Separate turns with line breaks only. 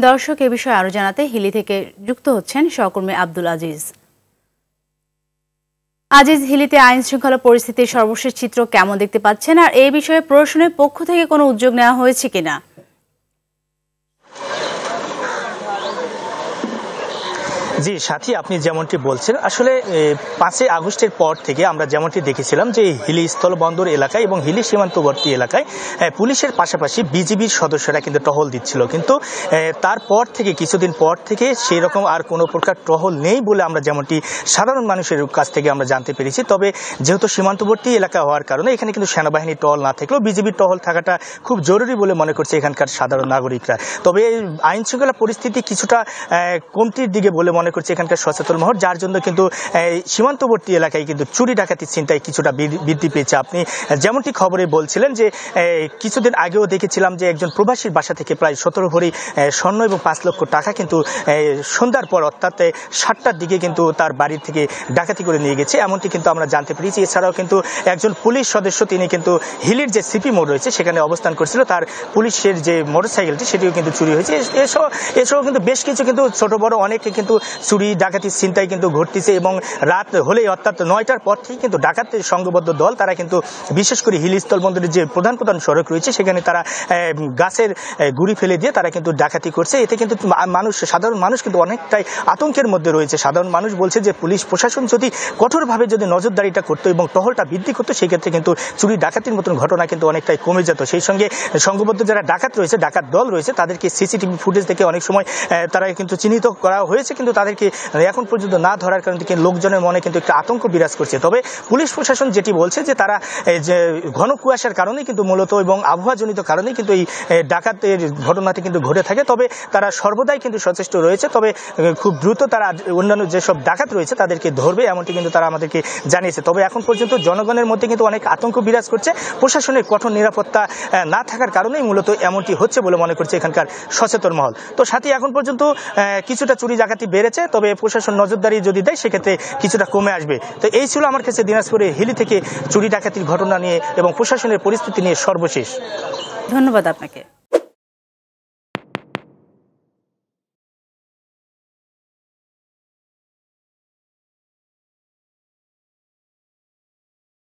দর্শক এ বিষয়ে আরো জানাতে হিলি থেকে যুক্ত হচ্ছেন সহকর্মী আব্দুল আজিজ। আজিজ, হিলিতে আইন শৃঙ্খলা পরিস্থিতির সর্বশেষ চিত্র কেমন দেখতে পাচ্ছেন, আর এই বিষয়ে প্রশাসনের পক্ষ থেকে কোনো উদ্যোগ নেওয়া হয়েছে কিনা?
জি সাথী, আপনি যেমনটি বলছেন, আসলে 5 আগস্টের পর থেকে আমরা যেমনটি দেখেছিলাম যে হিলি স্থলবন্দর এলাকায় এবং হিলি সীমান্তবর্তী এলাকায় পুলিশের পাশাপাশি বিজিবির সদস্যরা কিন্তু টহল দিচ্ছিল, কিন্তু তারপর থেকে কিছুদিন পর থেকে সেই রকম আর কোনো প্রকার টহল নেই বলে আমরা যেমনটি সাধারণ মানুষের কাছ থেকে আমরা জানতে পেরেছি। তবে যেহেতু সীমান্তবর্তী এলাকা হওয়ার কারণে এখানে কিন্তু সেনাবাহিনীর টহল না থাকলেও বিজিবির টহল থাকাটা খুব জরুরি বলে মনে করছে এখানকার সাধারণ নাগরিকরা। তবে আইন শৃঙ্খলা পরিস্থিতি কিছুটা কমতির দিকে বলে মনে করছে এখানকার সচেতন মহল, যার জন্য কিন্তু সীমান্তবর্তী এলাকায় কিন্তু চুরি ডাকাতি ছিনতাই কিছুটা বৃদ্ধি পেয়েছে। আপনি যেমনটি খবরে বলছিলেন যে কিছুদিন আগেও দেখেছিলাম যে একজন প্রবাসীর বাসা থেকে প্রায় 17 ভরি স্বর্ণ এবং 5 লক্ষ টাকা কিন্তু সন্ধ্যার পর অর্থাৎ 7টার দিকে কিন্তু তার বাড়ি থেকে ডাকাতি করে নিয়ে গেছে, এমনটি কিন্তু আমরা জানতে পেরেছি। এছাড়াও কিন্তু একজন পুলিশ সদস্য তিনি কিন্তু হিলির যে সিপি মোড় রয়েছে সেখানে অবস্থান করছিল, তার পুলিশের যে মোটরসাইকেলটি সেটিও কিন্তু চুরি হয়েছে। এসব কিন্তু বেশ কিছু কিন্তু ছোট বড় অনেকে কিন্তু চুরি ডাকাতি ছিনতাই কিন্তু ঘটতেছে এবং রাত হলেই অর্থাৎ 9টার পর থেকে কিন্তু ডাকাতের সংঘবদ্ধ দল তারা কিন্তু বিশেষ করে হিলি স্থলবন্দরের যে প্রধান সড়ক রয়েছে সেখানে তারা গাছের গুড়ি ফেলে দিয়ে তারা কিন্তু ডাকাতি করছে। এতে কিন্তু সাধারণ মানুষ কিন্তু অনেকটাই আতঙ্কের মধ্যে রয়েছে। সাধারণ মানুষ বলছে যে পুলিশ প্রশাসন যদি কঠোরভাবে যদি নজরদারিটা করতো এবং টহলটা বৃদ্ধি করতো সেক্ষেত্রে কিন্তু চুরি ডাকাতির মতন ঘটনা কিন্তু অনেকটাই কমে যেত। সেই সঙ্গে সংঘবদ্ধ যারা ডাকাত রয়েছে, ডাকাত দল রয়েছে, তাদেরকে সিসিটিভি ফুটেজ থেকে অনেক সময় তারা কিন্তু চিহ্নিত করা হয়েছে, কিন্তু তাদেরকে এখন পর্যন্ত না ধরার কারণে লোকজনের মনে কিন্তু একটা আতঙ্ক বিরাজ করছে। তবে পুলিশ প্রশাসন যেটি বলছে যে তারা যে ঘন কুয়াশার কারণে কিন্তু মূলত এবং আবহাওয়াজনিত কারণে কিন্তু এই ডাকাতের ঘটনাটি কিন্তু ঘটে থাকে। তবে তারা সর্বদাই কিন্তু সচেষ্ট রয়েছে, তবে খুব দ্রুত তারা অন্যান্য যেসব ডাকাত রয়েছে তাদেরকে ধরবে এমনটি কিন্তু তারা আমাদেরকে জানিয়েছে। তবে এখন পর্যন্ত জনগণের মধ্যে কিন্তু অনেক আতঙ্ক বিরাজ করছে, প্রশাসনের কঠোর নিরাপত্তা না থাকার কারণেই মূলত এমনটি হচ্ছে বলে মনে করছে এখানকার সচেতন মহল। তো সাথে এখন পর্যন্ত কিছুটা চুরি ডাকাতি বেড়েছে, তবে প্রশাসন নজরদারি যদি দেয় সেক্ষেত্রে কিছুটা কমে আসবে। তো এই ছিল আমার কাছে দিনাজপুরে হিলি থেকে চুরি ডাকাতির ঘটনা নিয়ে এবং প্রশাসনের পরিস্থিতি নিয়ে সর্বশেষ।
ধন্যবাদ আপনাকে।